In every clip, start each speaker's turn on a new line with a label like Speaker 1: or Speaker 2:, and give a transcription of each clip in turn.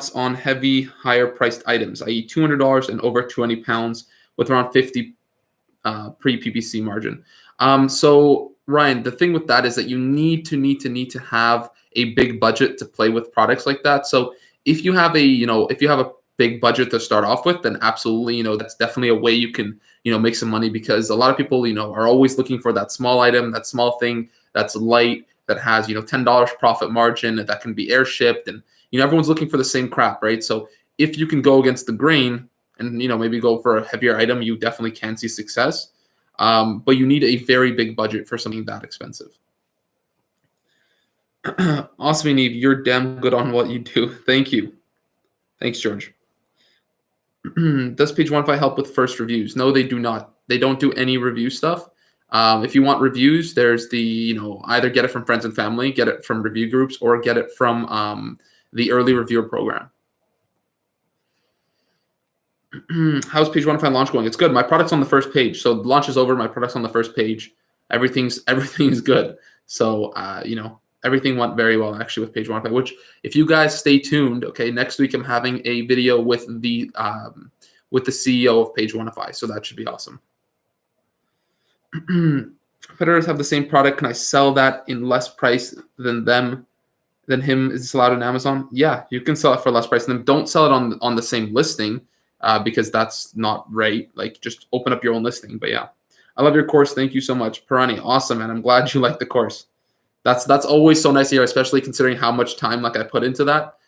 Speaker 1: on heavy, higher priced items, i.e. $200 and over 20 pounds with around 50 pre-PPC margin. So Ryan, the thing with that is that you need to have a big budget to play with products like that. So if you have a big budget to start off with, then absolutely, that's definitely a way you can, make some money, because a lot of people, are always looking for that small item, that small thing that's light, that has, $10 profit margin, that can be air shipped, and, everyone's looking for the same crap, right? So if you can go against the grain and, maybe go for a heavier item, you definitely can see success. But you need a very big budget for something that expensive. Awesome, Yaniv. You're damn good on what you do. Thank you. Thanks, George. Does PageOneify help with first reviews? No, they do not. They don't do any review stuff. If you want reviews, there's the, either get it from friends and family, get it from review groups, or get it from the early reviewer program. How's PageOneify launch going? It's good. My product's on the first page. So the launch is over. My product's on the first page. Everything's good. So, everything went very well actually with PageOneify, which if you guys stay tuned, okay, next week I'm having a video with the CEO of PageOneify. So that should be awesome. Competitors have the same product. Can I sell that in less price than him? Is this allowed on Amazon? Yeah, you can sell it for less price than them. Don't sell it on the same listing, because that's not right. Like, just open up your own listing. But yeah, I love your course. Thank you so much, Parani. Awesome, man. I'm glad you like the course. That's always so nice to hear, especially considering how much time I put into that.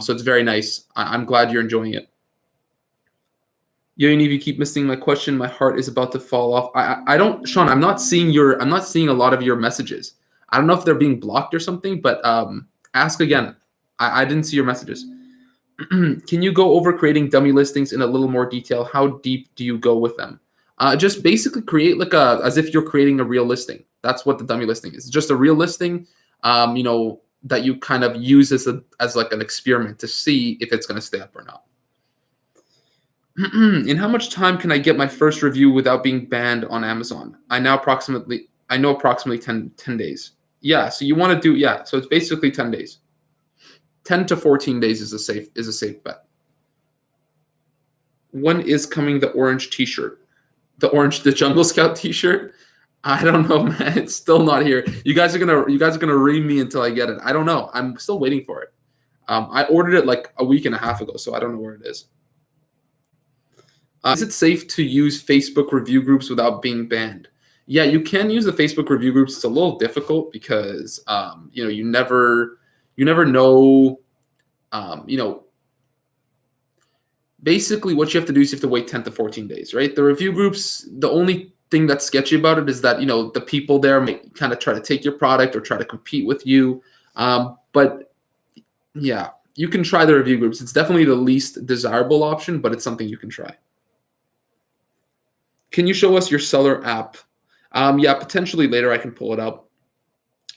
Speaker 1: So it's very nice. I'm glad you're enjoying it. Yaniv, you keep missing my question. My heart is about to fall off. I don't, Sean. I'm not seeing a lot of your messages. I don't know if they're being blocked or something, but ask again. I didn't see your messages. Can you go over creating dummy listings in a little more detail? How deep do you go with them? Just basically create as if you're creating a real listing. That's what the dummy listing is. It's just a real listing, that you kind of use as like an experiment to see if it's going to stay up or not. In how much time can I get my first review without being banned on Amazon? I know approximately 10 days. Yeah, so you want to do, so it's basically 10 days. 10 to 14 days is a safe bet. When is coming the orange t-shirt? The Jungle Scout t-shirt? I don't know, man. It's still not here. You guys are gonna read me until I get it. I don't know. I'm still waiting for it. I ordered it like a week and a half ago, so I don't know where it is. Is it safe to use Facebook review groups without being banned? Yeah, you can use the Facebook review groups. It's a little difficult because you never know. Basically what you have to do is you have to wait 10 to 14 days, right? The review groups, the only thing that's sketchy about it is that, the people there may kind of try to take your product or try to compete with you. But yeah, you can try the review groups. It's definitely the least desirable option, but it's something you can try. Can you show us your seller app? Yeah, potentially later I can pull it up.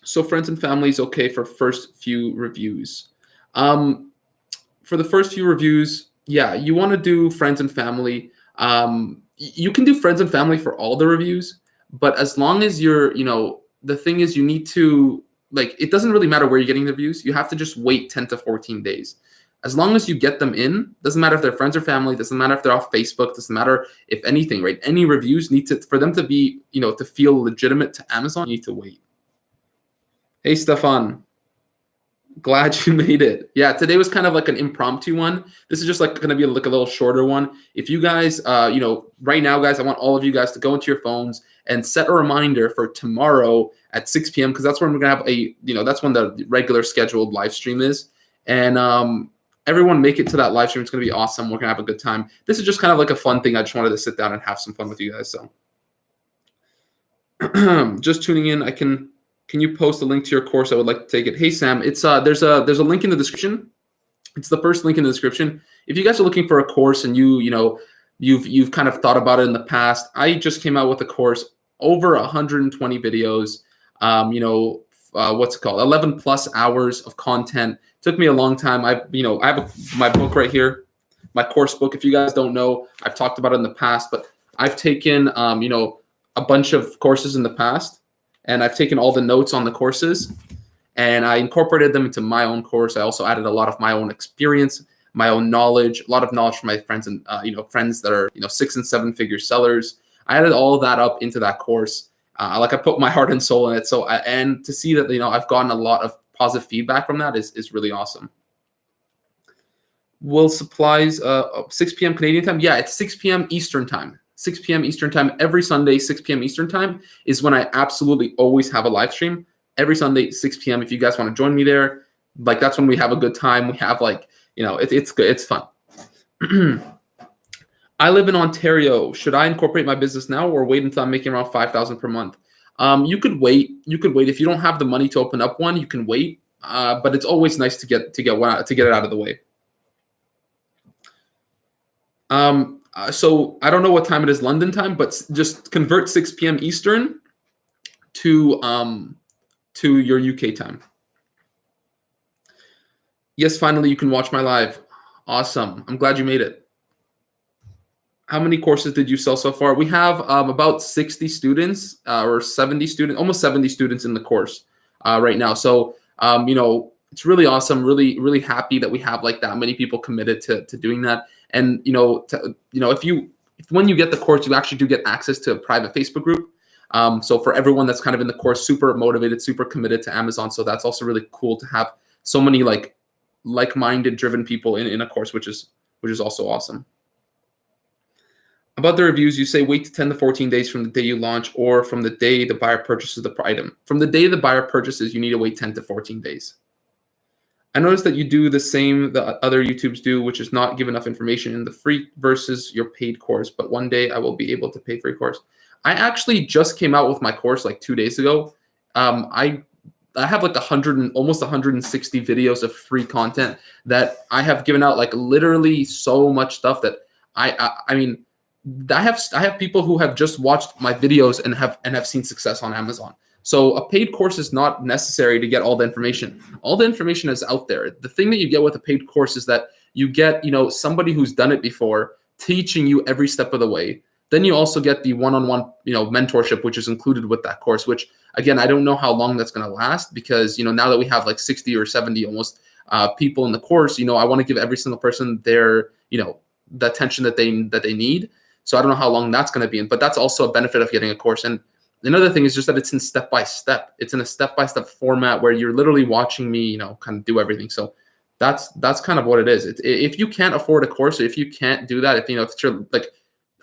Speaker 1: So friends and family is okay for first few reviews. For the first few reviews, yeah, you want to do friends and family. You can do friends and family for all the reviews, but as long as you're, the thing is you need to, it doesn't really matter where you're getting the reviews. You have to just wait 10 to 14 days. As long as you get them in, doesn't matter if they're friends or family, doesn't matter if they're off Facebook, doesn't matter if anything, right? Any reviews for them to be, to feel legitimate to Amazon, you need to wait. Hey, Stefan. Glad you made it. Yeah, today was kind of like an impromptu one. This is just going to be like a little shorter one. If you guys, right now, guys, I want all of you guys to go into your phones and set a reminder for tomorrow at 6 p.m. because that's when we're going to have that's when the regular scheduled live stream is. And everyone make it to that live stream. It's going to be awesome. We're going to have a good time. This is just kind of like a fun thing. I just wanted to sit down and have some fun with you guys. So just tuning in, Can you post a link to your course? I would like to take it. Hey, Sam, it's there's a link in the description. It's the first link in the description. If you guys are looking for a course and you've kind of thought about it in the past, I just came out with a course, over 120 videos. What's it called? 11 plus hours of content. Took me a long time. I have my book right here, my course book. If you guys don't know, I've talked about it in the past, but I've taken a bunch of courses in the past. And I've taken all the notes on the courses and I incorporated them into my own course. I also added a lot of my own experience. my own knowledge, a lot of knowledge from my friends and friends that are 6 and 7 figure sellers. I added all of that up into that course. Like I put my heart and soul in it. And to see that I've gotten a lot of positive feedback from that is really awesome. Will supplies 6 p.m. Canadian time? Yeah, it's 6 p.m. Eastern time. 6 p.m. Eastern time every Sunday. 6 p.m. Eastern time is when I absolutely always have a live stream. Every Sunday, 6 p.m. If you guys want to join me there, like that's when we have a good time. We have it's good. It's fun. I live in Ontario. Should I incorporate my business now or wait until I'm making around $5,000 per month? You could wait. If you don't have the money to open up one, you can wait. But it's always nice to get it out of the way. So I don't know what time it is London time, but just convert 6 p.m. Eastern to your UK time. Yes, finally you can watch my live. Awesome. I'm glad you made it. How many courses did you sell so far? We have about 60 students or 70 students, almost 70 students in the course right now. So, it's really awesome. Really, really happy that we have like that many people committed to doing that. And, if when you get the course, you actually do get access to a private Facebook group. So for everyone that's kind of in the course, super motivated, super committed to Amazon. So that's also really cool to have so many like-minded driven people in a course, which is also awesome. About the reviews, you say wait to 10 to 14 days from the day you launch or from the day the buyer purchases the item. From the day the buyer purchases, you need to wait 10 to 14 days. I noticed that you do the same that other YouTubes do, which is not give enough information in the free versus your paid course. But one day I will be able to pay for your course. I actually just came out with my course like 2 days ago. I have like almost 160 videos of free content that I have given out, like literally so much stuff that I mean, I have people who have just watched my videos and have seen success on Amazon. So a paid course is not necessary to get all the information. All the information is out there. The thing that you get with a paid course is that you get, somebody who's done it before teaching you every step of the way. Then you also get the one-on-one, mentorship, which is included with that course, which again, I don't know how long that's going to last because, now that we have like 60 or 70 almost people in the course, I want to give every single person their, the attention that they need. So I don't know how long that's going to be in, but that's also a benefit of getting a course. And another thing is just that it's in step-by-step. It's in a step-by-step format where you're literally watching me, kind of do everything. So that's kind of what it is. If you can't afford a course, if you can't do that, if you're like,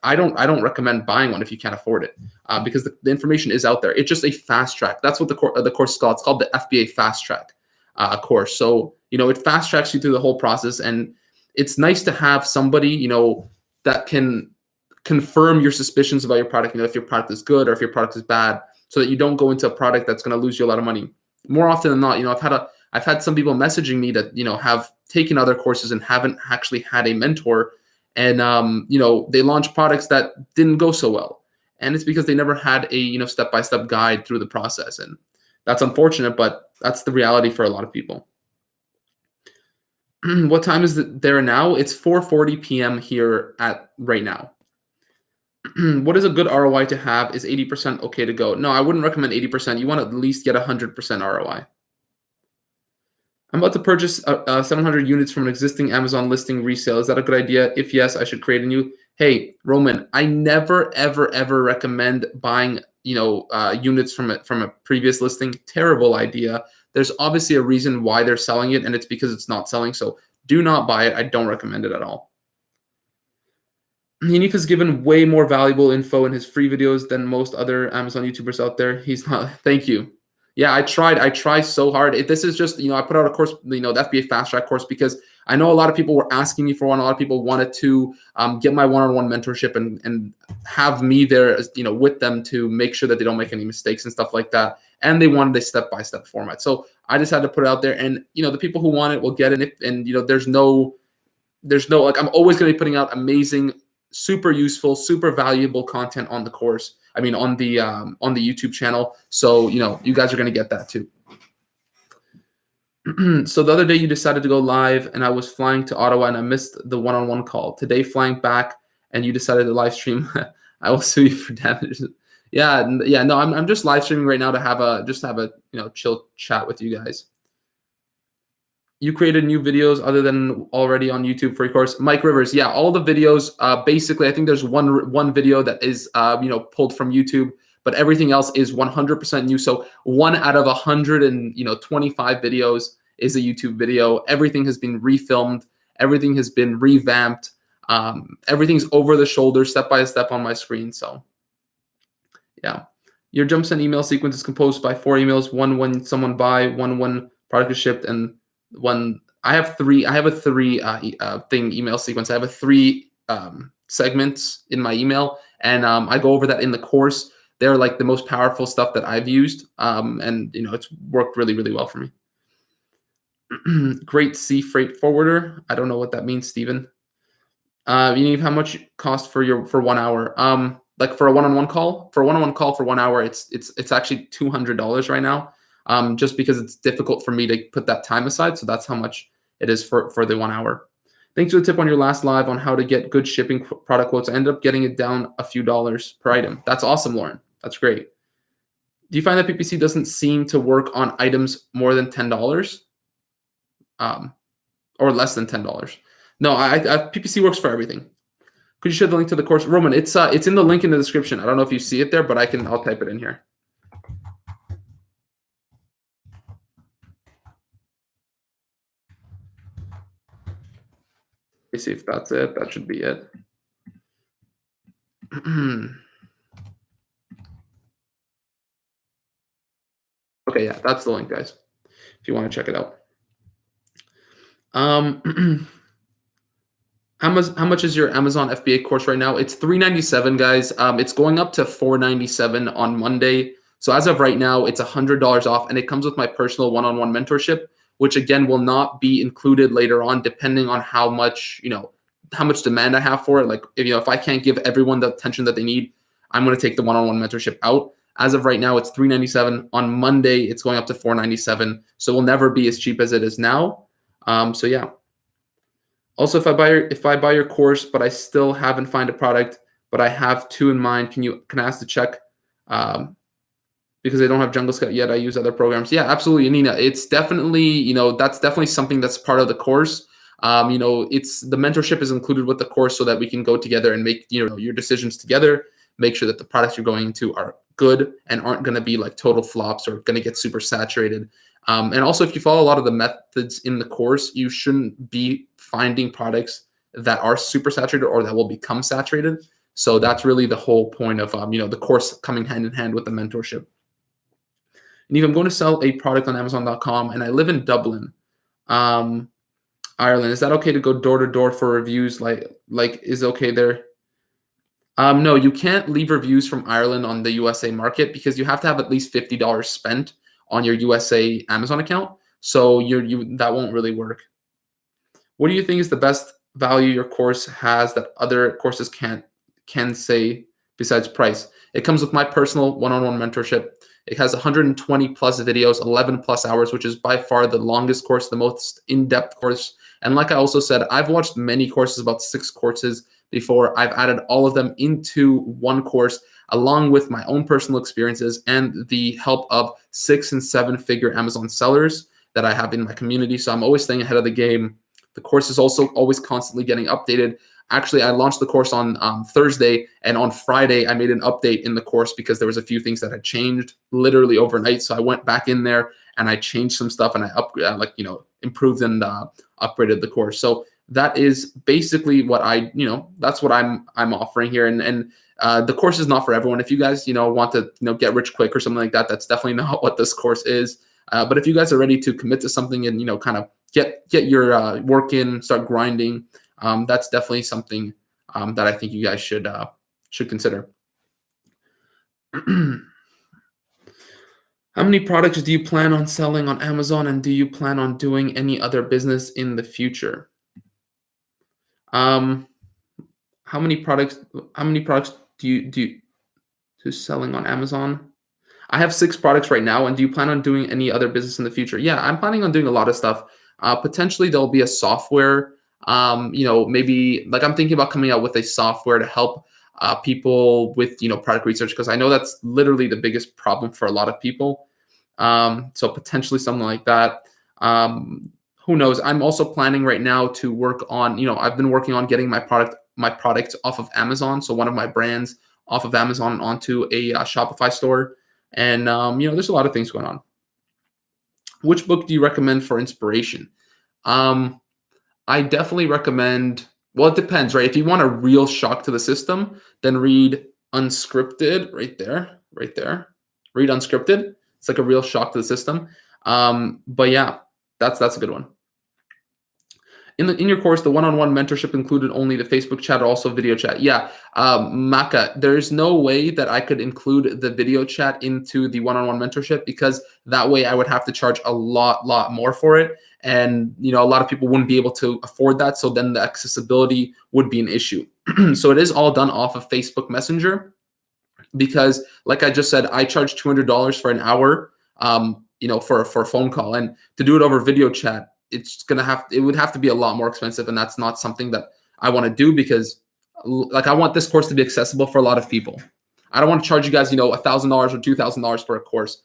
Speaker 1: I don't recommend buying one if you can't afford it because the information is out there. It's just a fast track. That's what the course is called. It's called the FBA fast track course. So, it fast tracks you through the whole process. And it's nice to have somebody, that can confirm your suspicions about your product, if your product is good or if your product is bad, so that you don't go into a product that's going to lose you a lot of money. More often than not, I've had some people messaging me that, have taken other courses and haven't actually had a mentor. And, they launch products that didn't go so well. And it's because they never had a, step-by-step guide through the process. And that's unfortunate, but that's the reality for a lot of people. What time is it there now? It's 4:40 p.m. here right now. What is a good ROI to have? Is 80% okay to go? No, I wouldn't recommend 80%. You want to at least get 100% ROI. I'm about to purchase 700 units from an existing Amazon listing resale. Is that a good idea? If yes, I should create a new. Hey, Roman, I never, ever, ever recommend buying, units from a previous listing. Terrible idea. There's obviously a reason why they're selling it, and it's because it's not selling. So do not buy it. I don't recommend it at all. Yaniv has given way more valuable info in his free videos than most other Amazon YouTubers out there. He's not. Thank you. Yeah, I try so hard. This is just, I put out a course, the FBA Fast Track course, because I know a lot of people were asking me for one. A lot of people wanted to get my one-on-one mentorship and have me there, with them to make sure that they don't make any mistakes and stuff like that. And they wanted a step-by-step format. So I just had to put it out there, and the people who want it will get it. And there's no like, I'm always going to be putting out amazing, super useful, super valuable content on the course. I mean, on the YouTube channel. So, you guys are going to get that too. So the other day you decided to go live and I was flying to Ottawa and I missed the one-on-one call. Today, flying back and you decided to live stream. I will sue you for damages. Yeah. No, I'm just live streaming right now to have a chill chat with you guys. You created new videos other than already on YouTube for your course. Mike Rivers, yeah, all the videos. Basically, I think there's one video that is pulled from YouTube, but everything else is 100% new. So 1 out of 125 videos is a YouTube video. Everything has been refilmed. Everything has been revamped. Everything's over the shoulder, step by step on my screen. So yeah, your jump send email sequence is composed by 4 emails: one when someone buy, one when product is shipped, and one. I have a three thing email sequence. I have a 3 segments in my email, and I go over that in the course. They're like the most powerful stuff that I've used, and it's worked really, really well for me. Great sea freight forwarder. I don't know what that means, Steven. Yaniv, how much cost for 1 hour? Like for a one-on-one call? For a one-on-one call for 1 hour, it's actually $200 right now. Just because it's difficult for me to put that time aside. So that's how much it is for the 1 hour. Thanks for the tip on your last live on how to get good shipping product quotes. I ended up getting it down a few dollars per item. That's awesome, Lauren. That's great. Do you find that PPC doesn't seem to work on items more than $10? Or less than $10? No, PPC works for everything. Could you share the link to the course, Roman? It's in the link in the description. I don't know if you see it there, but I'll type it in here. Let me see if that's it. That should be it. Okay, yeah, that's the link, guys. If you want to check it out. How much is your Amazon FBA course right now? It's $397, guys. It's going up to $497 on Monday. So as of right now, it's $100 off, and it comes with my personal one-on-one mentorship, which again will not be included later on, depending on how much demand I have for it. Like if I can't give everyone the attention that they need, I'm going to take the one-on-one mentorship out. As of right now, it's $397. On Monday, it's going up to $497. So it will never be as cheap as it is now. So yeah. Also, if I buy your course, but I still haven't found a product, but I have 2 in mind, can I ask to check? Because I don't have Jungle Scout yet. I use other programs. Yeah, absolutely, Nina. It's definitely, that's definitely something that's part of the course. It's the mentorship is included with the course so that we can go together and make, your decisions together, make sure that the products you're going into are good and aren't going to be like total flops or going to get super saturated. And also, if you follow a lot of the methods in the course, you shouldn't be finding products that are super saturated or that will become saturated. So that's really the whole point of the course coming hand in hand with the mentorship. And if I'm going to sell a product on Amazon.com and I live in Dublin, Ireland, is that okay to go door to door for reviews? Like is it okay there? No, you can't leave reviews from Ireland on the USA market because you have to have at least $50 spent on your USA Amazon account. So that won't really work. What do you think is the best value your course has that other courses can say besides price? It comes with my personal one-on-one mentorship. It has 120 plus videos, 11 plus hours, which is by far the longest course, the most in-depth course. And like I also said, I've watched many courses, about 6 courses before. I've added all of them into one course, along with my own personal experiences and the help of 6- and 7-figure Amazon sellers that I have in my community. So I'm always staying ahead of the game. The course is also always constantly getting updated. Actually, I launched the course on Thursday, and on Friday, I made an update in the course because there was a few things that had changed literally overnight. So I went back in there and I changed some stuff and I improved and upgraded the course. So that is basically what that's what I'm offering here. And the course is not for everyone. If you guys, want to, get rich quick or something like that, that's definitely not what this course is. But if you guys are ready to commit to something and, kind of get your work in, start grinding, that's definitely something that I think you guys should consider. How many products do you plan on selling on Amazon, and do you plan on doing any other business in the future? How many products do you selling on Amazon? I have 6 products right now. And do you plan on doing any other business in the future? Yeah, I'm planning on doing a lot of stuff. Potentially there'll be a software, maybe like I'm thinking about coming out with a software to help people with, product research, because I know that's literally the biggest problem for a lot of people. So potentially something like that. who knows? I'm also planning right now to work on, I've been working on getting my product off of Amazon. So one of my brands off of Amazon and onto a Shopify store. And, there's a lot of things going on. Which book do you recommend for inspiration? I definitely recommend, well, it depends, right? If you want a real shock to the system, then read Unscripted right there. Read Unscripted. It's like a real shock to the system. But yeah, that's a good one. In your course, the one-on-one mentorship included only the Facebook chat or also video chat. Yeah, Maka, there's no way that I could include the video chat into the one-on-one mentorship, because that way I would have to charge a lot more for it. And, a lot of people wouldn't be able to afford that. So then the accessibility would be an issue. So it is all done off of Facebook Messenger, because like I just said, I charge $200 for an hour, for a phone call, and to do it over video chat, it would have to be a lot more expensive. And that's not something that I want to do, because like I want this course to be accessible for a lot of people. I don't want to charge you guys, $1,000 or $2,000 for a course,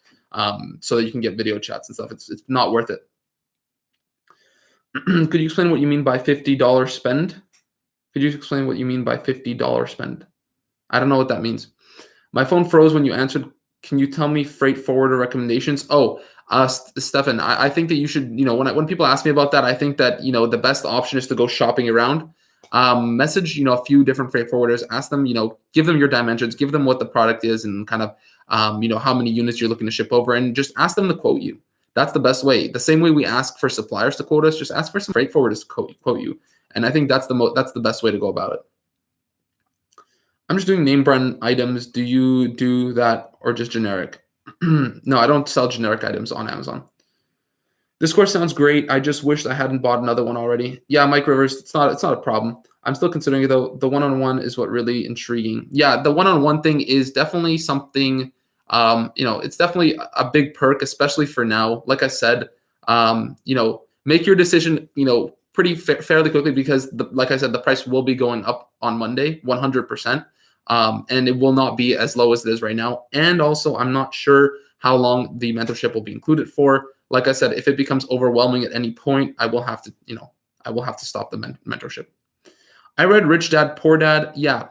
Speaker 1: so that you can get video chats and stuff. It's not worth it. Could you explain what you mean by $50 spend? Could you explain what you mean by $50 spend? I don't know what that means. My phone froze when you answered. Can you tell me freight forwarder recommendations? Oh, Stefan, I think that you should, when people ask me about that, I think that, the best option is to go shopping around. Message, a few different freight forwarders, ask them, give them your dimensions, give them what the product is, and kind of, how many units you're looking to ship over, and just ask them to quote you. That's the best way. The same way we ask for suppliers to quote us, just ask for some freight forwarders to quote you. And I think that's the best way to go about it. I'm just doing name brand items. Do you do that or just generic? No, I don't sell generic items on Amazon. This course sounds great. I just wished I hadn't bought another one already. Yeah, Mike Rivers, it's not a problem. I'm still considering it though. The one-on-one is what really intriguing. Yeah, the one-on-one thing is definitely something, it's definitely a big perk, especially for now. Like I said, make your decision, pretty fairly quickly, because like I said, the price will be going up on Monday, 100%. And it will not be as low as it is right now. And also, I'm not sure how long the mentorship will be included for. Like I said, if it becomes overwhelming at any point, I will have to stop the mentorship. I read Rich Dad Poor Dad. Yeah.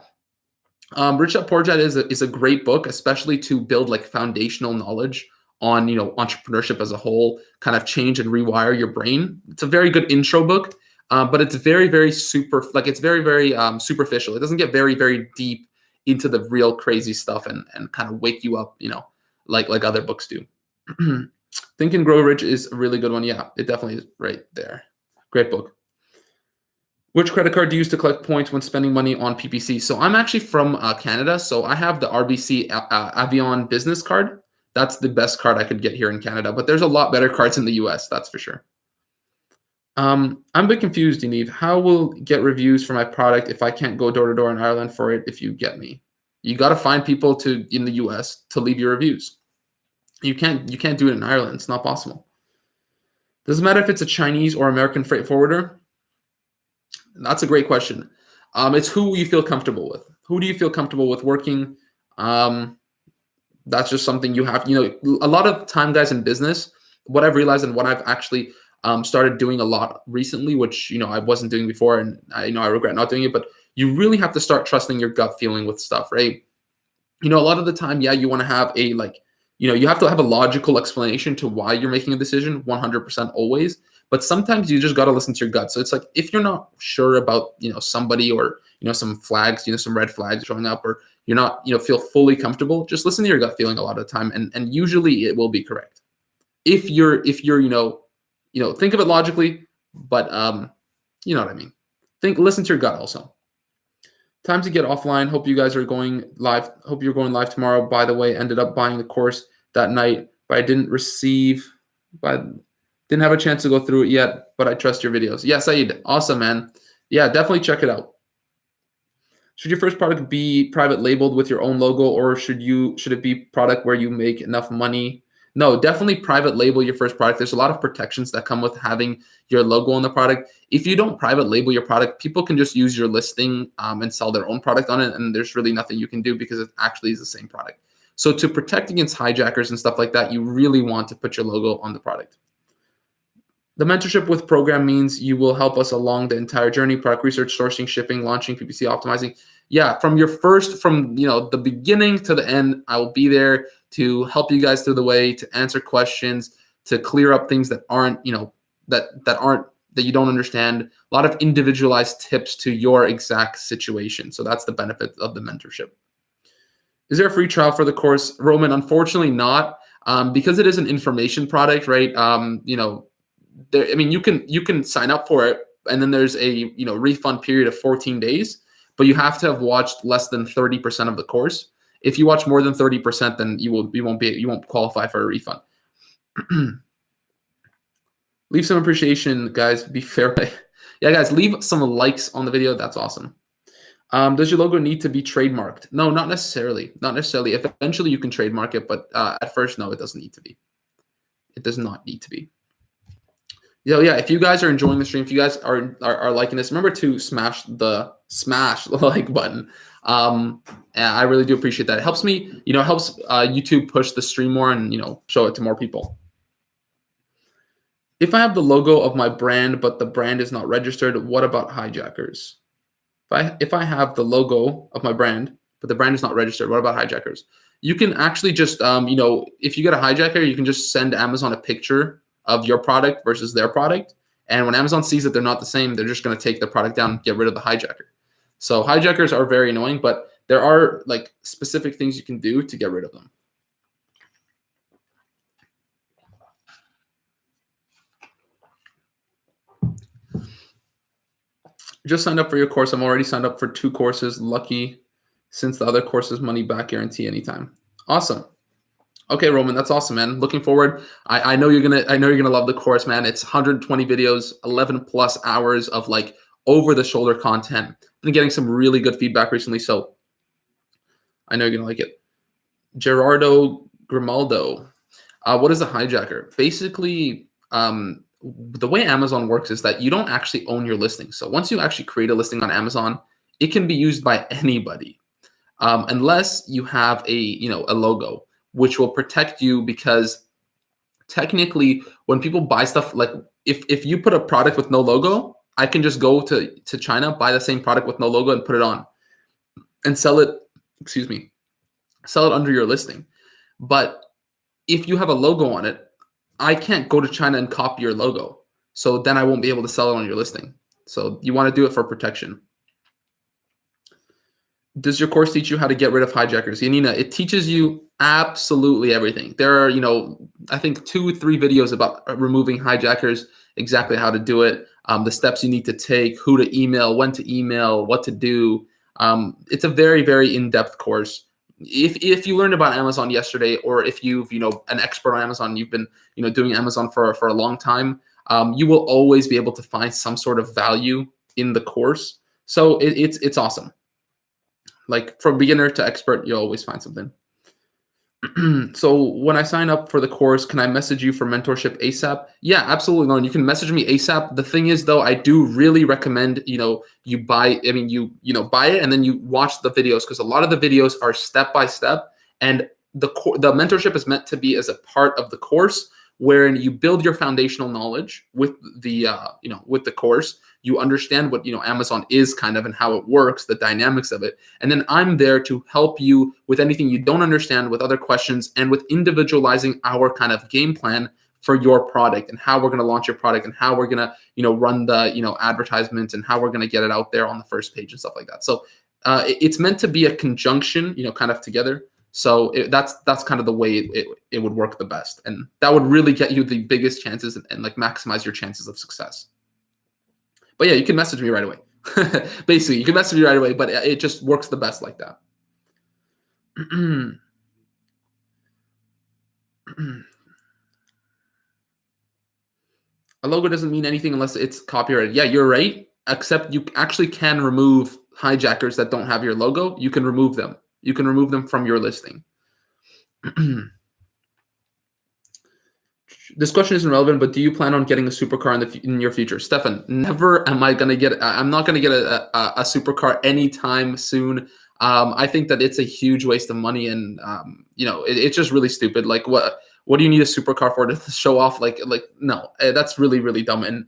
Speaker 1: Rich Dad Poor Dad is a great book, especially to build like foundational knowledge on, entrepreneurship as a whole, kind of change and rewire your brain. It's a very good intro book, but it's very, very it's very, very superficial. It doesn't get very, very deep into the real crazy stuff and kind of wake you up, like other books do. Think and Grow Rich is a really good one. Yeah, it definitely is right there. Great book. Which credit card do you use to collect points when spending money on PPC? So I'm actually from Canada, so I have the RBC Avion business card. That's the best card I could get here in Canada, but there's a lot better cards in the US, that's for sure. I'm a bit confused, Yaniv. How will get reviews for my product if I can't go door to door in Ireland for it? If you get me, you got to find people in the US to leave your reviews. You can't do it in Ireland. It's not possible. Doesn't matter if it's a Chinese or American freight forwarder. That's a great question. It's who you feel comfortable with. Who do you feel comfortable with working? That's just something you have. A lot of time, guys, in business, what I've realized and what I've actually started doing a lot recently, which I wasn't doing before, and I regret not doing it. But you really have to start trusting your gut feeling with stuff, right? A lot of the time, yeah, you want to have you have to have a logical explanation to why you're making a decision, 100% always. But sometimes you just got to listen to your gut. So it's like, if you're not sure about somebody, or some flags, some red flags showing up, or you're not feel fully comfortable, just listen to your gut feeling a lot of the time, and usually it will be correct. If you're think of it logically, but you know what I mean. Listen to your gut also. Time to get offline. Hope you guys are going live. Hope you're going live tomorrow. By the way, ended up buying the course that night, but I didn't have a chance to go through it yet, but I trust your videos. Yes, Saeed. Awesome, man. Yeah, definitely check it out. Should your first product be private labeled with your own logo, or should it be product where you make enough money? No, definitely private label your first product. There's a lot of protections that come with having your logo on the product. If you don't private label your product, people can just use your listing and sell their own product on it, and there's really nothing you can do because it actually is the same product. So to protect against hijackers and stuff like that, you really want to put your logo on the product. The mentorship with program means you will help us along the entire journey: product research, sourcing, shipping, launching, PPC optimizing. Yeah, from the beginning to the end, I will be there to help you guys through the way, to answer questions, to clear up things that aren't, that you don't understand. A lot of individualized tips to your exact situation. So that's the benefit of the mentorship. Is there a free trial for the course, Roman? Unfortunately not, because it is an information product, right? You can sign up for it, and then there's a refund period of 14 days, but you have to have watched less than 30% of the course. If you watch more than 30%, then you won't qualify for a refund. Leave some appreciation, guys. Be fair. Yeah, guys, leave some likes on the video. That's awesome. Does your logo need to be trademarked? No, not necessarily. Not necessarily. Eventually, you can trademark it, but at first, no, it doesn't need to be. It does not need to be. Yeah. If you guys are enjoying the stream, if you guys are liking this, remember to smash the like button. And I really do appreciate that. It helps me, helps YouTube push the stream more and show it to more people. If I have the logo of my brand, but the brand is not registered, what about hijackers? If I have the logo of my brand, but the brand is not registered, what about hijackers? You can actually just, if you get a hijacker, you can just send Amazon a picture of your product versus their product. And when Amazon sees that they're not the same, they're just going to take the product down and get rid of the hijacker. So hijackers are very annoying, but there are like specific things you can do to get rid of them. Just signed up for your course. I'm already signed up for 2 courses. Lucky, since the other course is money back guarantee anytime. Awesome. Okay, Roman, that's awesome, man. Looking forward. I know you're gonna love the course, man. It's 120 videos, 11 plus hours of like over the shoulder content. Been getting some really good feedback recently, so I know you're gonna like it. Gerardo Grimaldo, what is a hijacker? Basically, the way Amazon works is that you don't actually own your listing. So once you actually create a listing on Amazon, it can be used by anybody, unless you have a logo, which will protect you, because technically when people buy stuff, like if you put a product with no logo, I can just go to China, buy the same product with no logo and put it on and sell it under your listing. But if you have a logo on it, I can't go to China and copy your logo. So then I won't be able to sell it on your listing. So you want to do it for protection. Does your course teach you how to get rid of hijackers? Yanina, it teaches you absolutely everything. There are, I think 2-3 videos about removing hijackers, exactly how to do it, the steps you need to take, who to email, when to email, what to do. It's a very, very in-depth course. If you learned about Amazon yesterday, or if you've an expert on Amazon, you've been doing Amazon for a long time, you will always be able to find some sort of value in the course. So it's awesome. Like from beginner to expert, you'll always find something. So when I sign up for the course, can I message you for mentorship ASAP? Yeah, absolutely, Lauren. You can message me ASAP. The thing is, though, I do really recommend you buy. Buy it and then you watch the videos, because a lot of the videos are step by step, and the mentorship is meant to be as a part of the course, wherein you build your foundational knowledge with the with the course. You understand what Amazon is kind of and how it works, the dynamics of it, and then I'm there to help you with anything you don't understand, with other questions, and with individualizing our kind of game plan for your product, and how we're going to launch your product, and how we're going to run the advertisements, and how we're going to get it out there on the first page and stuff like that. So it's meant to be a conjunction, kind of together. So that's kind of the way it would work the best, and that would really get you the biggest chances and like maximize your chances of success. But yeah, you can message me right away. Basically, you can message me right away, but it just works the best like that. A logo doesn't mean anything unless it's copyrighted. Yeah, you're right. Except you actually can remove hijackers that don't have your logo. You can remove them. You can remove them from your listing. This question isn't relevant, but do you plan on getting a supercar in your future? Stefan, never am I going to get, I'm not going to get a supercar anytime soon. I think that it's a huge waste of money, and it's just really stupid. Like what do you need a supercar for, to show off? Like no, that's really, really dumb. And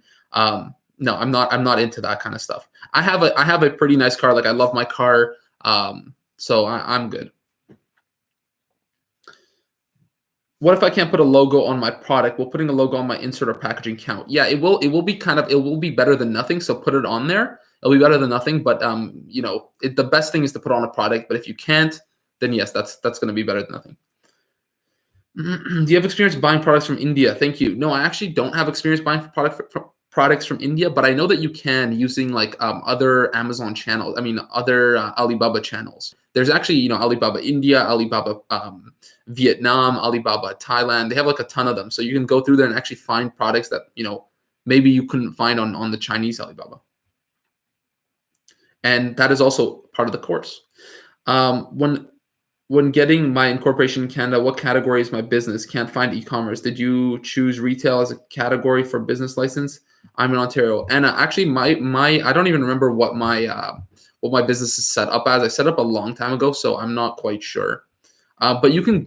Speaker 1: no, I'm not into that kind of stuff. I have a pretty nice car. Like I love my car. So I'm good. What if I can't put a logo on my product? Will putting a logo on my insert or packaging count? Yeah, it will be better than nothing. So put it on there. It'll be better than nothing. But the best thing is to put on a product. But if you can't, then yes, that's going to be better than nothing. Do you have experience buying products from India? Thank you. No, I actually don't have experience buying products from India, but I know that you can using like other Amazon channels. I mean, other Alibaba channels. There's actually, Alibaba India, Alibaba Vietnam, Alibaba Thailand. They have like a ton of them. So you can go through there and actually find products that, maybe you couldn't find on the Chinese Alibaba. And that is also part of the course. When getting my incorporation in Canada, what category is my business? Can't find e-commerce. Did you choose retail as a category for business license? I'm in Ontario. And actually my I don't even remember what my business is set up as. I set up a long time ago, so I'm not quite sure. But you can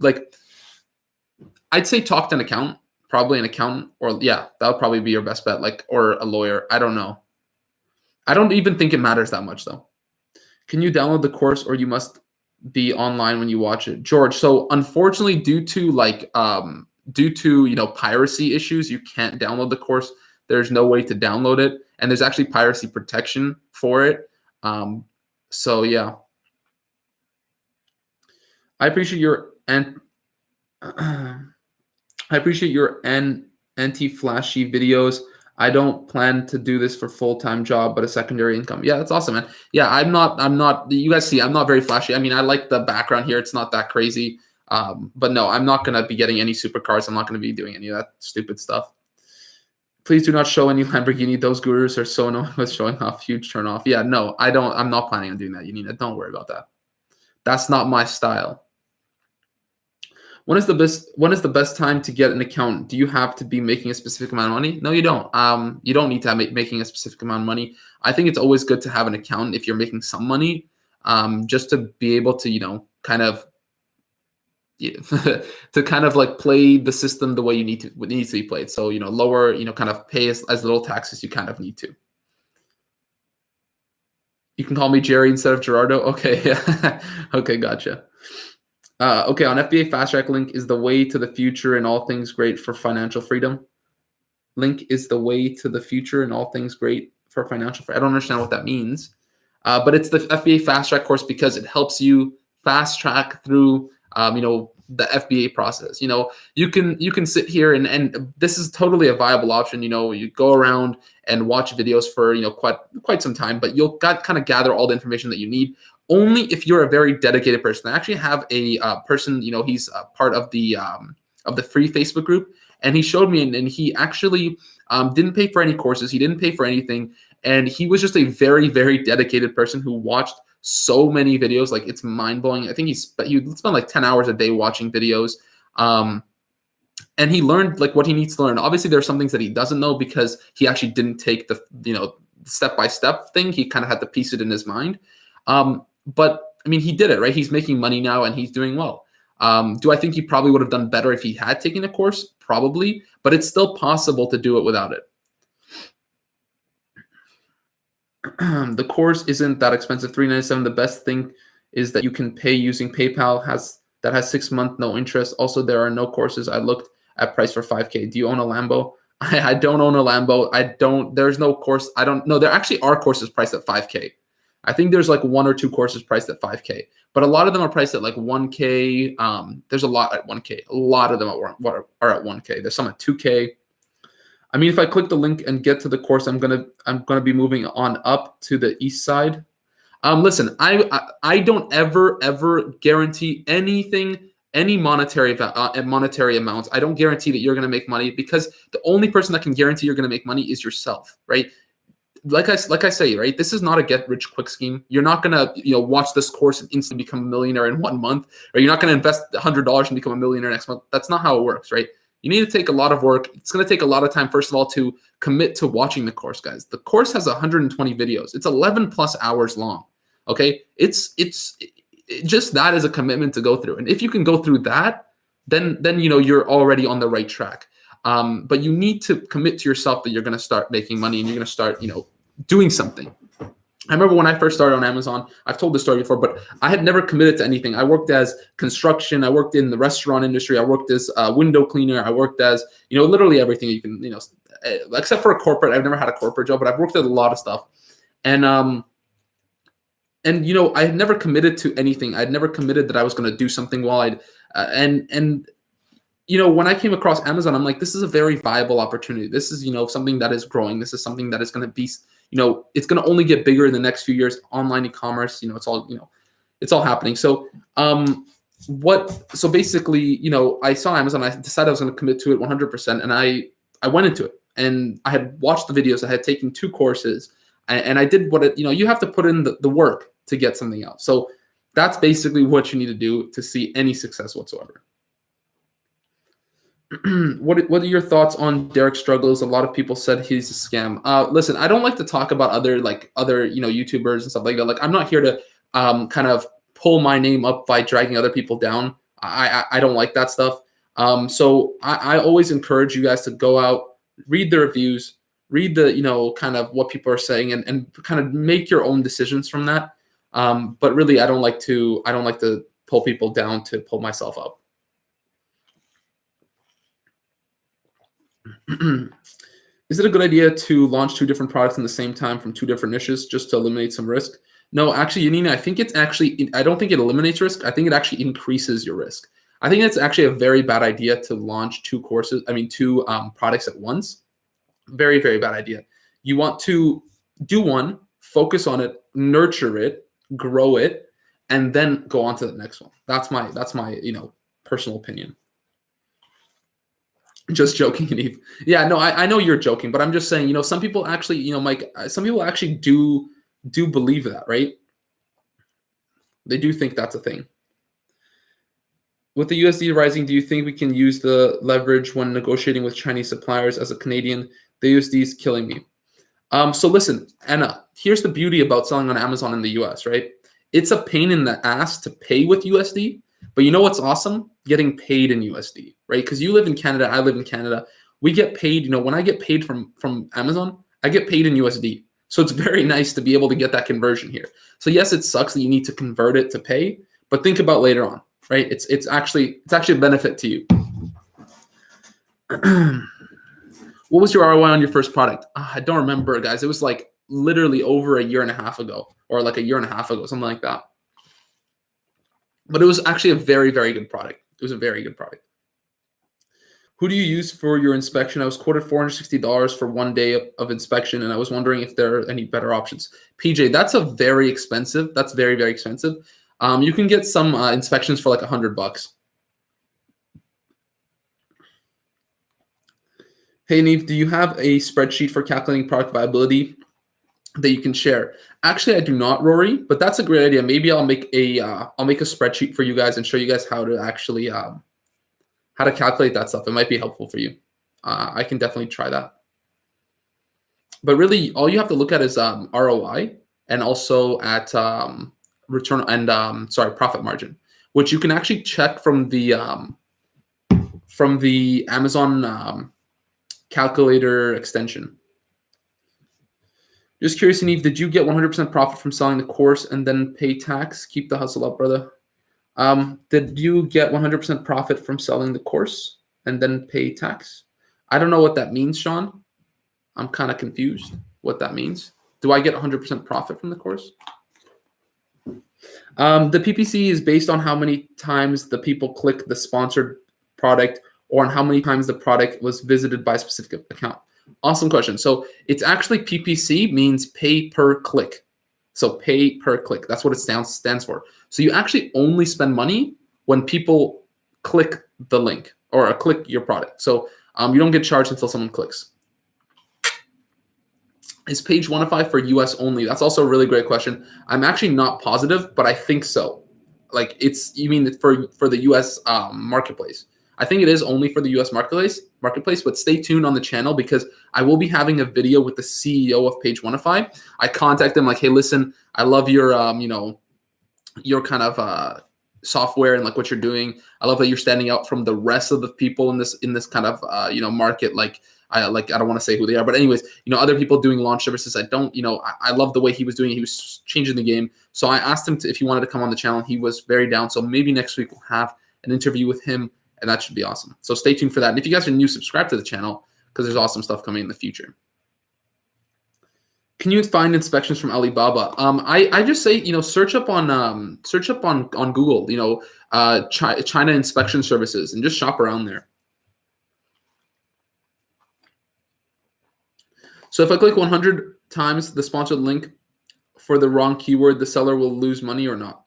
Speaker 1: I'd say talk to an accountant, probably an accountant, or yeah, that would probably be your best bet, or a lawyer. I don't know. I don't even think it matters that much though. Can you download the course, or you must be online when you watch it, George? So unfortunately, due to piracy issues, you can't download the course. There's no way to download it, and there's actually piracy protection for it. So yeah, I appreciate your anti-flashy videos. I don't plan to do this for full-time job, but a secondary income. Yeah, that's awesome, man. Yeah, I'm not, you guys see, I'm not very flashy. I mean, I like the background here. It's not that crazy. But no, I'm not going to be getting any supercars. I'm not going to be doing any of that stupid stuff. Please do not show any Lamborghini. Those gurus are so annoying with showing off. Huge turn off. Yeah, no, I'm not planning on doing that. Don't worry about that. That's not my style. When is the best time to get an account? Do you have to be making a specific amount of money? No, you don't. You don't need to have making a specific amount of money. I think it's always good to have an account if you're making some money, just to be able to, kind of to kind of like play the system the way it needs to be played. So, lower, kind of pay as little tax as you kind of need to. You can call me Jerry instead of Gerardo. Okay. Okay. Gotcha. Okay, on FBA Fast Track, link is the way to the future and all things great for financial freedom. Link is the way to the future and all things great for financial freedom. I don't understand what that means, but it's the FBA Fast Track course because it helps you fast track through, the FBA process. You can sit here and this is totally a viable option. You go around and watch videos for quite some time, but you'll kind of gather all the information that you need. Only if you're a very dedicated person. I actually have a person, he's a part of the free Facebook group, and he showed me, and he actually didn't pay for any courses. He didn't pay for anything, and he was just a very, very dedicated person who watched so many videos. Like, it's mind blowing. I think he spent like 10 hours a day watching videos, and he learned like what he needs to learn. Obviously, there are some things that he doesn't know because he actually didn't take the step-by-step thing. He kind of had to piece it in his mind. But I mean, he did it, right? He's making money now and he's doing well. Do I think he probably would have done better if he had taken a course? Probably, but it's still possible to do it without it. The course isn't that expensive, $397. The best thing is that you can pay using PayPal that has 6 months, no interest. Also, there are no courses. I looked at price for $5K. Do you own a Lambo? I don't own a Lambo. There's no course. I don't know. There actually are courses priced at $5K. I think there's like 1 or 2 courses priced at $5K, but a lot of them are priced at like $1K. There's a lot at $1K. A lot of them are at $1K. There's some at $2K. I mean, if I click the link and get to the course, I'm gonna be moving on up to the east side. Listen, I don't ever guarantee anything, any monetary amounts. I don't guarantee that you're gonna make money, because the only person that can guarantee you're gonna make money is yourself, right? Like I say, right? This is not a get rich quick scheme. You're not gonna, watch this course and instantly become a millionaire in 1 month, or you're not gonna invest $100 and become a millionaire next month. That's not how it works, right? You need to take a lot of work. It's gonna take a lot of time, first of all, to commit to watching the course, guys. The course has 120 videos. It's 11 plus hours long. Okay, it's just that is a commitment to go through, and if you can go through that, then you're already on the right track. But you need to commit to yourself that you're going to start making money and you're going to start doing something. I remember when I first started on Amazon, I've told this story before, but I had never committed to anything. I worked as construction. I worked in the restaurant industry. I worked as a window cleaner. I worked as, literally everything you can, except for a corporate. I've never had a corporate job, but I've worked at a lot of stuff. And I had never committed to anything. I'd never committed that I was going to do something while when I came across Amazon, I'm like, this is a very viable opportunity. This is, something that is growing. This is something that is going to be, it's going to only get bigger in the next few years. Online e-commerce, it's all happening. So, so basically, I saw Amazon, I decided I was going to commit to it 100%. And I went into it and I had watched the videos. I had taken 2 courses and I did what you have to put in the work to get something else. So that's basically what you need to do to see any success whatsoever. What are your thoughts on Derrick's struggles? A lot of people said he's a scam. Listen, I don't like to talk about other YouTubers and stuff like that. Like, I'm not here to kind of pull my name up by dragging other people down. I don't like that stuff. So I always encourage you guys to go out, read the reviews, read the kind of what people are saying, and kind of make your own decisions from that. But really, I don't like to pull people down to pull myself up. Is it a good idea to launch 2 different products in the same time from 2 different niches just to eliminate some risk? No, actually, Yanina, I don't think it eliminates risk. I think it actually increases your risk. I think it's actually a very bad idea to launch 2 products at once. Very, very bad idea. You want to do one, focus on it, nurture it, grow it, and then go on to the next one. That's my personal opinion. Just joking, Yaniv. Yeah, no, I know you're joking, but I'm just saying, some people actually, Mike, some people actually do believe that, right? They do think that's a thing. With the USD rising, do you think we can use the leverage when negotiating with Chinese suppliers? As a Canadian, the USD is killing me. So listen, Anna, here's the beauty about selling on Amazon in the US, right? It's a pain in the ass to pay with USD, but you know what's awesome? Getting paid in USD, right? Because you live in Canada, I live in Canada. We get paid, when I get paid from Amazon, I get paid in USD. So it's very nice to be able to get that conversion here. So yes, it sucks that you need to convert it to pay, but think about later on, right? It's actually a benefit to you. What was your ROI on your first product? I don't remember, guys. It was like literally over a year and a half ago, or like a year and a half ago, something like that. But it was actually a very, very good product. It was a very good product. Who do you use for your inspection? I was quoted $460 for 1 day of inspection, and I was wondering if there are any better options. PJ, that's very expensive. That's very, very expensive. You can get some inspections for like $100. Hey, Yaniv, do you have a spreadsheet for calculating product viability that you can share? Actually, I do not, Rory, but that's a great idea. Maybe I'll make a spreadsheet for you guys and show you guys how to actually how to calculate that stuff. It might be helpful for you. I can definitely try that. But really, all you have to look at is ROI and also at return and profit margin, which you can actually check from the Amazon calculator extension. Just curious, Yaniv, did you get 100% profit from selling the course and then pay tax? Keep the hustle up, brother. Did you get 100% profit from selling the course and then pay tax? I don't know what that means, Sean. I'm kind of confused what that means. Do I get 100% profit from the course? The PPC is based on how many times the people click the sponsored product or on how many times the product was visited by a specific account. Awesome question. So it's actually PPC means pay per click. So pay per click. That's what it stands for. So you actually only spend money when people click the link or click your product. So you don't get charged until someone clicks. Is PageOneify for US only? That's also a really great question. I'm actually not positive, but I think so. Like you mean for the US marketplace? I think it is only for the US marketplace, but stay tuned on the channel because I will be having a video with the CEO of PageOneify. I contact them like, hey, listen, I love your your kind of software and like what you're doing. I love that you're standing out from the rest of the people in this kind of market. I don't want to say who they are, but anyways, other people doing launch services. I love the way he was doing it. He was changing the game. So I asked him if he wanted to come on the channel. He was very down. So maybe next week we'll have an interview with him, and that should be awesome. So stay tuned for that. And if you guys are new, subscribe to the channel because there's awesome stuff coming in the future. Can you find inspections from Alibaba? I just say, search up on Google, China inspection services, and just shop around there. So if I click 100 times the sponsored link for the wrong keyword, the seller will lose money or not?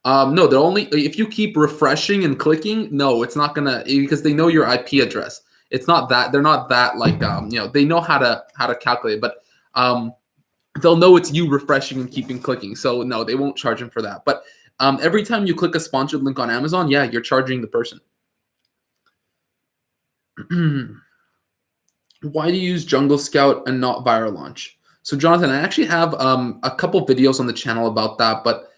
Speaker 1: No, they're only if you keep refreshing and clicking. No, it's not gonna, because they know your IP address. It's not that they're not that they know how to calculate, but they'll know it's you refreshing and keeping clicking. So no, they won't charge them for that. But every time you click a sponsored link on Amazon, yeah, you're charging the person. Why do you use Jungle Scout and not Viral Launch? So Jonathan, I actually have a couple videos on the channel about that, but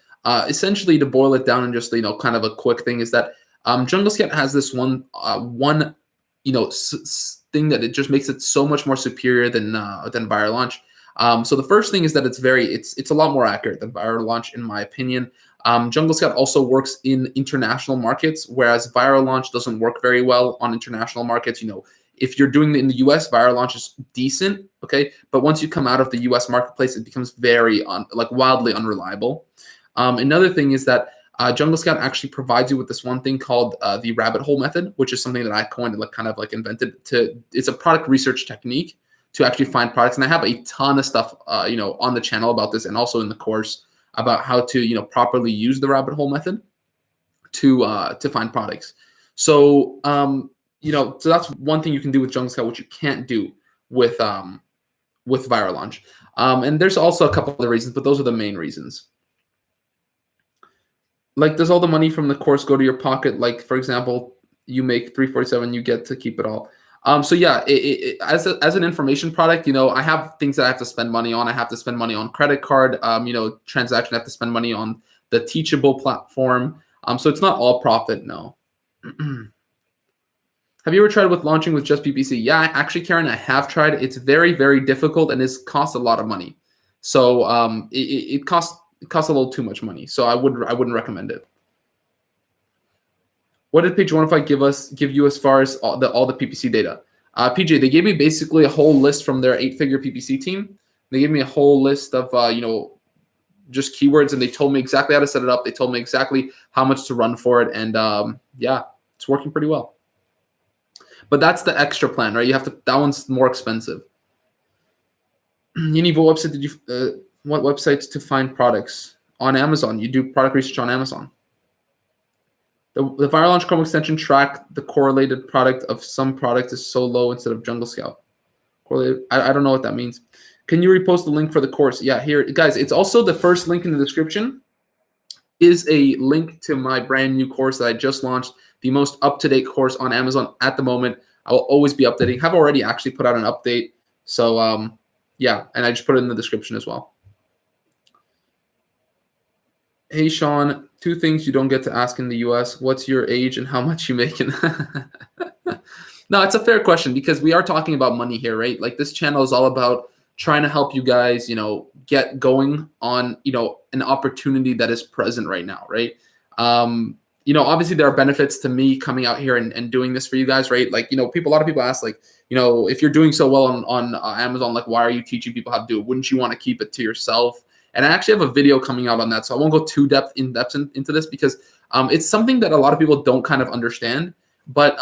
Speaker 1: essentially to boil it down and just kind of a quick thing is that Jungle Scout has this one thing that it just makes it so much more superior than Viral Launch. So the first thing is that it's a lot more accurate than Viral Launch, in my opinion. Jungle Scout also works in international markets, whereas Viral Launch doesn't work very well on international markets. If you're doing it in the US, Viral Launch is decent, okay? But once you come out of the US marketplace, it becomes very wildly unreliable. Another thing is that Jungle Scout actually provides you with this one thing called the rabbit hole method, which is something that I coined, invented. It's a product research technique to actually find products. And I have a ton of stuff, on the channel about this, and also in the course about how to, properly use the rabbit hole method to find products. So, so that's one thing you can do with Jungle Scout, which you can't do with Viral Launch. And there's also a couple other reasons, but those are the main reasons. Does all the money from the course go to your pocket? For example, you make $347, you get to keep it all. So yeah, as an information product, I have things that I have to spend money on. I have to spend money on credit card, transaction. I have to spend money on the Teachable platform. So it's not all profit, no. Have you ever tried launching with just PPC? Yeah, actually, Karen, I have tried. It's very, very difficult, and it costs a lot of money. So it costs a little too much money. So I wouldn't recommend it. What did PageOneify give you as far as all the PPC data? PJ, they gave me basically a whole list from their 8-figure PPC team. They gave me a whole list of just keywords, and they told me exactly how to set it up. They told me exactly how much to run for it, and yeah, it's working pretty well. But that's the extra plan, right? That one's more expensive. Yaniv, what websites to find products? On Amazon. You do product research on Amazon. The Viral Launch Chrome extension track the correlated product of some product is so low instead of Jungle Scout. Correlated, I don't know what that means. Can you repost the link for the course? Yeah, here, guys, it's also the first link in the description is a link to my brand new course that I just launched, the most up-to-date course on Amazon at the moment. I will always be updating. I've already actually put out an update. So yeah, and I just put it in the description as well. Hey, Sean, 2 things you don't get to ask in the US. What's your age and how much you make? No, it's a fair question because we are talking about money here, right? This channel is all about trying to help you guys, get going on, an opportunity that is present right now, right? Obviously there are benefits to me coming out here and doing this for you guys, right? A lot of people ask, if you're doing so well on Amazon, why are you teaching people how to do it? Wouldn't you want to keep it to yourself? And I actually have a video coming out on that, so I won't go too in depth into this because it's something that a lot of people don't kind of understand, but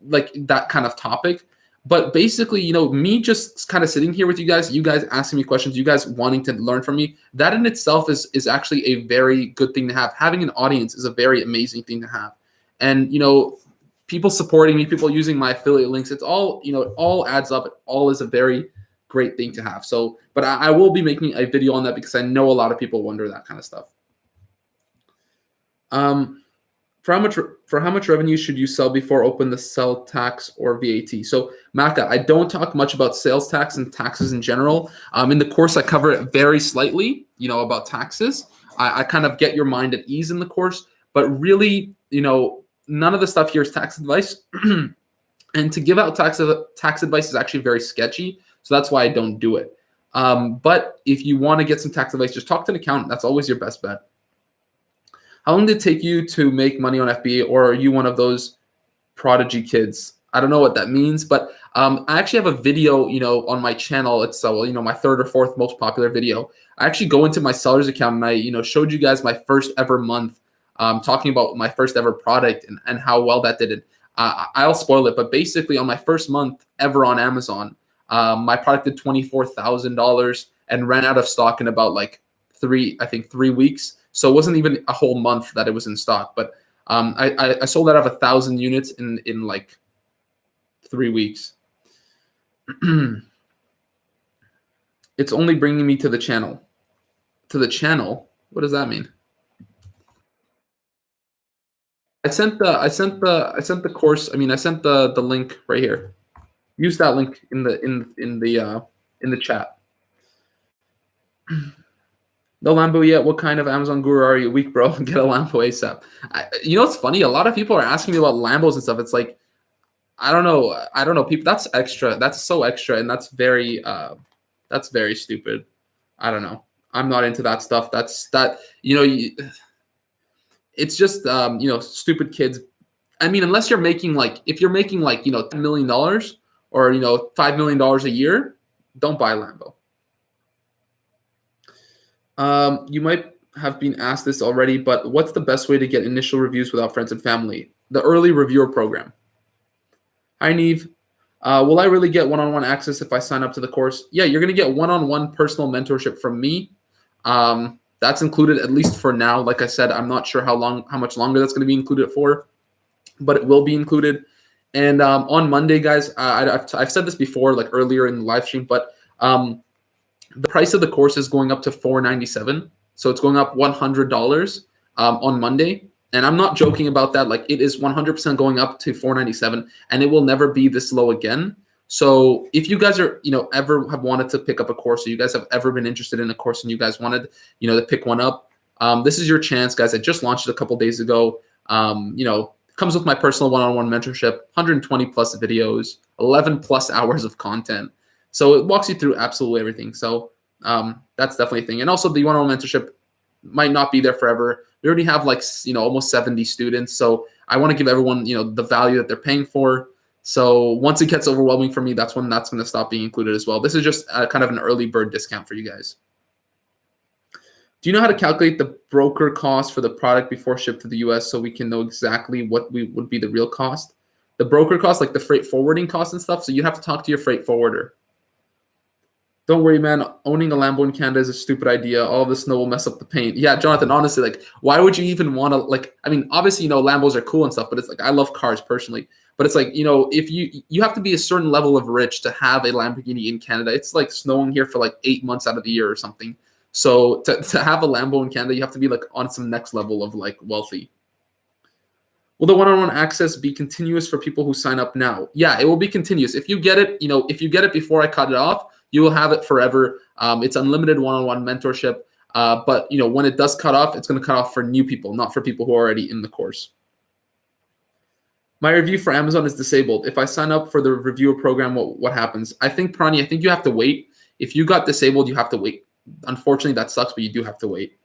Speaker 1: that kind of topic. But basically, me just kind of sitting here with you guys asking me questions, you guys wanting to learn from me, that in itself is actually a very good thing to have. Having an audience is a very amazing thing to have. And, people supporting me, people using my affiliate links, it's all, it all adds up. It all is a very great thing to have. So, but I will be making a video on that because I know a lot of people wonder that kind of stuff. For how much revenue should you sell before open the sell tax or VAT? So Maka, I don't talk much about sales tax and taxes in general. In the course, I cover it very slightly, about taxes. I kind of get your mind at ease in the course, But really, none of the stuff here is tax advice. And to give out tax advice is actually very sketchy. So that's why I don't do it. But if you want to get some tax advice, just talk to an accountant. That's always your best bet. How long did it take you to make money on FBA, or are you one of those prodigy kids? I don't know what that means, but I actually have a video, on my channel. It's my third or fourth most popular video. I actually go into my seller's account and I, showed you guys my first ever month, talking about my first ever product and how well that did. I'll spoil it, but basically on my first month ever on Amazon, my product did $24,000 and ran out of stock in about like 3 weeks. So it wasn't even a whole month that it was in stock, but I sold out of 1,000 units in like 3 weeks. It's only bringing me to the channel. To the channel? What does that mean? I sent the course. I sent the link right here. Use that link in the chat. No Lambo yet. What kind of Amazon guru are you? Weak, bro. Get a Lambo ASAP. It's funny. A lot of people are asking me about Lambos and stuff. It's like, I don't know. People, that's extra. That's so extra, and that's very stupid. I don't know. I'm not into that stuff. It's just stupid kids. Unless you're making if you're making $10 million or $5 million a year, don't buy a Lambo. You might have been asked this already, but what's the best way to get initial reviews without friends and family? The early reviewer program. Hi, Yaniv. Will I really get one-on-one access if I sign up to the course? Yeah, you're going to get one-on-one personal mentorship from me. That's included at least for now. Like I said, I'm not sure how much longer that's going to be included for, but it will be included. And on Monday, guys, I've said this before, like earlier in the live stream, but the price of the course is going up to $497. So it's going up $100 on Monday. And I'm not joking about that. Like, it is 100% going up to $497, and it will never be this low again. So if you guys are, ever have wanted to pick up a course, or you guys have ever been interested in a course and you guys wanted, to pick one up, this is your chance, guys. I just launched it a couple days ago. Comes with my personal one-on-one mentorship, 120 plus videos, 11 plus hours of content. So it walks you through absolutely everything. So that's definitely a thing. And also the one-on-one mentorship might not be there forever. We already have almost 70 students. So I want to give everyone, the value that they're paying for. So once it gets overwhelming for me, that's when that's going to stop being included as well. This is just kind of an early bird discount for you guys. Do you know how to calculate the broker cost for the product before ship to the US so we can know exactly what would be the real cost? The broker cost, like the freight forwarding cost and stuff. So you have to talk to your freight forwarder. Don't worry, man. Owning a Lambo in Canada is a stupid idea. All the snow will mess up the paint. Yeah, Jonathan, honestly, why would you even want to, obviously, Lambos are cool and stuff, but it's I love cars personally. But it's if you have to be a certain level of rich to have a Lamborghini in Canada. It's like snowing here for 8 months out of the year or something. So to have a Lambo in Canada, you have to be on some next level of wealthy. Will the one-on-one access be continuous for people who sign up now? Yeah, it will be continuous. If you get it, if you get it before I cut it off, you will have it forever. It's unlimited one-on-one mentorship. But when it does cut off, it's going to cut off for new people, not for people who are already in the course. My review for Amazon is disabled. If I sign up for the reviewer program, what happens? I think you have to wait. If you got disabled, you have to wait. Unfortunately, that sucks, but you do have to wait.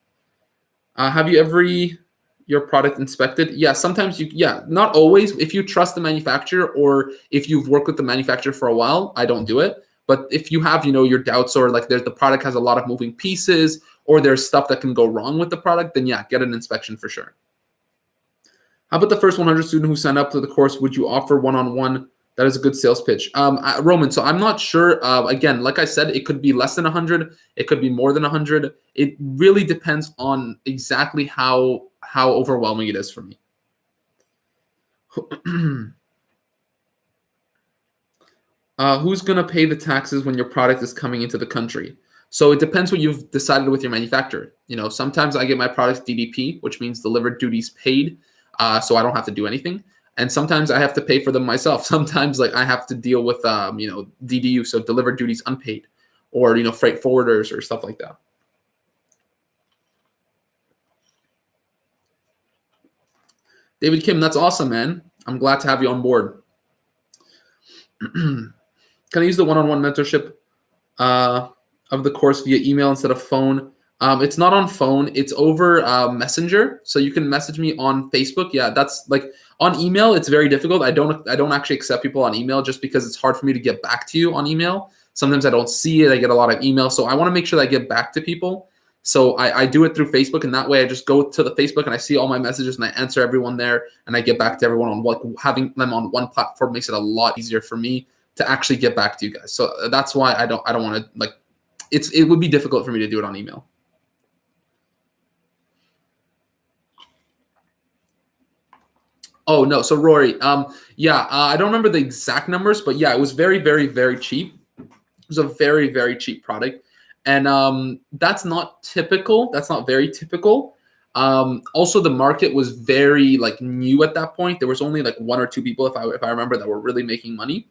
Speaker 1: Have you ever your product inspected? Yeah, sometimes not always. If you trust the manufacturer or if you've worked with the manufacturer for a while, I don't do it. But if you have, your doubts or the product has a lot of moving pieces or there's stuff that can go wrong with the product, then yeah, get an inspection for sure. How about the first 100 student who signed up to the course? Would you offer one-on-one? That is a good sales pitch. Roman, so I'm not sure. Again, like I said, it could be less than 100. It could be more than 100. It really depends on exactly how overwhelming it is for me. Who's going to pay the taxes when your product is coming into the country? So it depends what you've decided with your manufacturer. Sometimes I get my products DDP, which means delivered duties paid, so I don't have to do anything. And sometimes I have to pay for them myself. Sometimes I have to deal with DDU, so delivered duties unpaid, or freight forwarders or stuff like that. David Kim, that's awesome, man. I'm glad to have you on board. Can I use the one-on-one mentorship of the course via email instead of phone? It's not on phone. It's over Messenger. So you can message me on Facebook. Yeah, that's like on email. It's very difficult. I don't actually accept people on email just because it's hard for me to get back to you on email. Sometimes I don't see it. I get a lot of emails. So I want to make sure that I get back to people. So I do it through Facebook, and that way I just go to the Facebook and I see all my messages and I answer everyone there, and I get back to everyone on what having them on one platform makes it a lot easier for me to actually get back to you guys. So that's why I don't want to like it would be difficult for me to do it on email. Oh no, so Rory, I don't remember the exact numbers, but yeah, it was very, very, very cheap. It was a very, very cheap product. And that's not typical. That's not very typical. Also, the market was very like new at that point. There was only like 1 or 2 people, if I remember, that were really making money.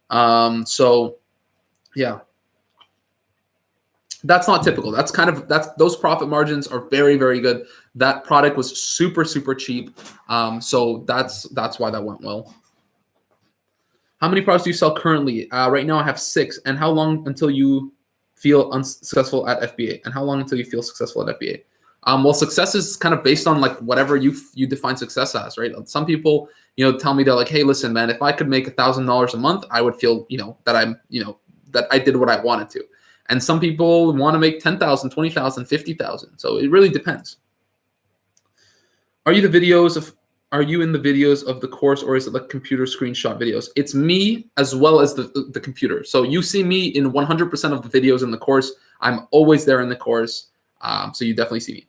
Speaker 1: So yeah, that's not typical. Those profit margins are very, very good. That product was super, super cheap. So that's why that went well. How many products do you sell currently? Right now I have 6. And how long until you feel unsuccessful at FBA? And how long until you feel successful at FBA? Well, success is kind of based on like whatever you define success as, right? Some people, tell me, they're like, hey, listen, man, if I could make $1,000 a month, I would feel, that I'm, that I did what I wanted to. And some people want to make 10,000, 20,000, 50,000. So it really depends. Are you in the videos of the course, or is it like computer screenshot videos? It's me as well as the computer. So you see me in 100% of the videos in the course. I'm always there in the course. So you definitely see me.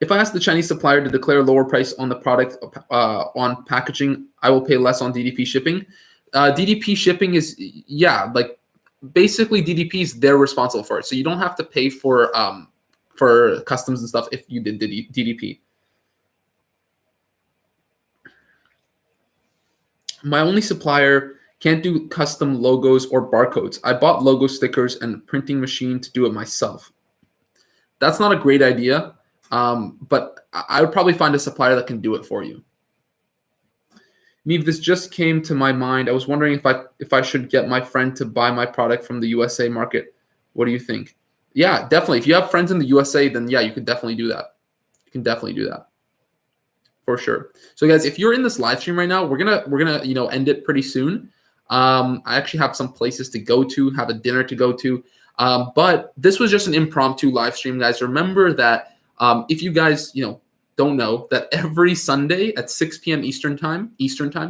Speaker 1: If I ask the Chinese supplier to declare lower price on the product on packaging, I will pay less on DDP shipping. DDP shipping is, like basically DDPs, they're responsible for it. So you don't have to pay for customs and stuff if you did DDP. My only supplier can't do custom logos or barcodes. I bought logo stickers and a printing machine to do it myself. That's not a great idea, but I would probably find a supplier that can do it for you. Neve, this just came to my mind. I was wondering if I should get my friend to buy my product from the USA market. What do you think? Yeah, definitely. If you have friends in the USA, then yeah, you could definitely do that. You can definitely do that. For sure. So guys, if you're in this live stream right now, we're gonna end it pretty soon. I actually have some places to go to, have a dinner to go to. But this was just an impromptu live stream, guys. Remember that if you guys don't know, that every Sunday at 6 p.m. Eastern time,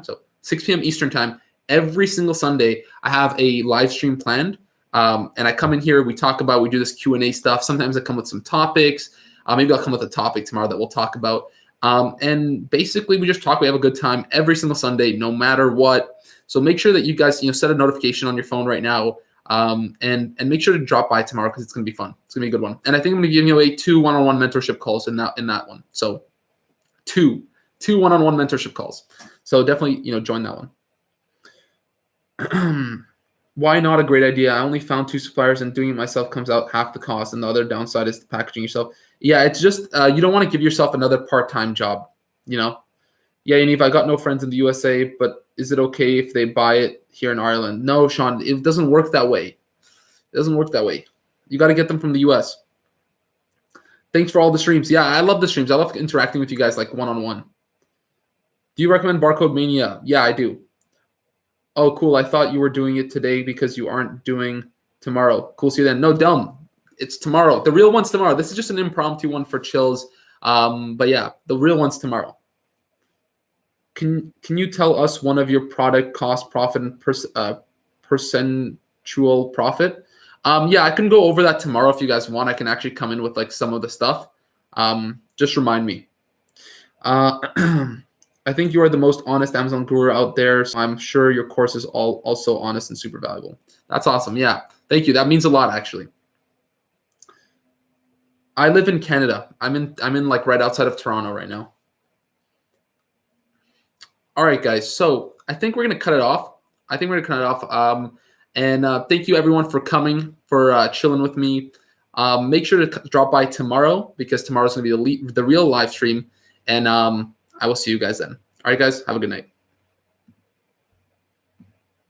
Speaker 1: so 6 p.m. Eastern time, every single Sunday, I have a live stream planned. And I come in here, we do this Q&A stuff. Sometimes I come with some topics. Maybe I'll come with a topic tomorrow that we'll talk about. And basically we just talk, we have a good time every single Sunday, no matter what. So make sure that you guys, set a notification on your phone right now. And make sure to drop by tomorrow because it's going to be fun. It's going to be a good one. And I think I'm going to give you away 2 one-on-one mentorship calls in that one. So two one-on-one mentorship calls. So definitely, join that one. Why not a great idea? I only found 2 suppliers and doing it myself comes out half the cost. And the other downside is the packaging yourself. Yeah, it's just, you don't want to give yourself another part-time job, Yeah, Yaniv, I got no friends in the USA, but is it okay if they buy it here in Ireland? No, Sean, it doesn't work that way. It doesn't work that way. You got to get them from the US. Thanks for all the streams. Yeah, I love the streams. I love interacting with you guys like one-on-one. Do you recommend Barcode Mania? Yeah, I do. Oh, cool. I thought you were doing it today because you aren't doing tomorrow. Cool. See you then. No, dumb. It's tomorrow. The real one's tomorrow. This is just an impromptu one for chills. But yeah, the real one's tomorrow. Can you tell us one of your product cost, profit, and percentual profit? Yeah, I can go over that tomorrow if you guys want. I can actually come in with like some of the stuff. Just remind me. I think you are the most honest Amazon guru out there. So I'm sure your course is also honest and super valuable. That's awesome. Yeah, thank you. That means a lot, actually. I live in Canada. I'm in like right outside of Toronto right now. All right, guys. So I think we're gonna cut it off. And thank you everyone for coming, for chilling with me. Make sure to drop by tomorrow because tomorrow's gonna be the real live stream. And I will see you guys then. All right, guys, have a good night.